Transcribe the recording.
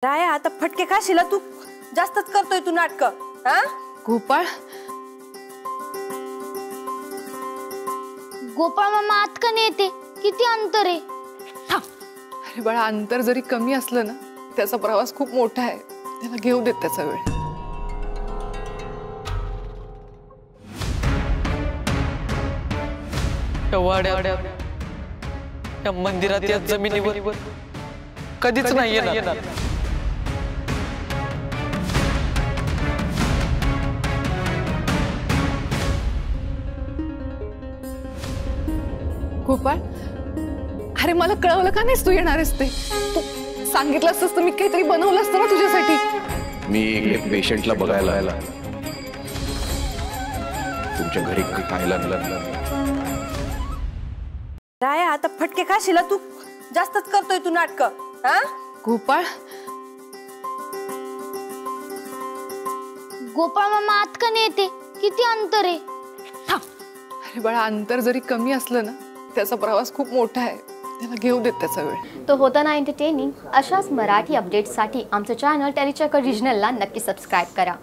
काय आता फटके खाशील तू, जास्तच करतोय तू नाटक। हा गोपाळ, गोपाळ मामा आत का येते? किती अंतर आहे? अरे बाळा, अंतर जरी कमी असलं ना, त्याचा प्रवास खूप मोठा आहे, त्याला घेऊ देत त्याचा वेळ। या मंदिरात या जमिनीवर कधीच नाही येणार। गोपाळ, अरे मला कळवलं का नाहीस तू येणार आहेस ते? तू सांगितलं असतंस तर मी काहीतरी बनवलं असतं ना तुझ्यासाठी। मी एक पेशंटला बघायला तुमच्या घरी खायला लागला। काय आता फटके खाशील तू, जास्तच करतोय तू नाटक। हा गोपाळ, गोपाळ मामा आत का येते? किती अंतर आहे? अरे बाळा, अंतर जरी कमी असलं ना, त्याचा प्रवास खूप मोठा आहे, त्याला घेऊ देत त्याचा वेळ। तो होता ना एंटरटेनिंग। अशाच मराठी अपडेट्ससाठी आमचं चॅनल टेलीचक्कर रिजनलला नक्की सबस्क्राईब करा।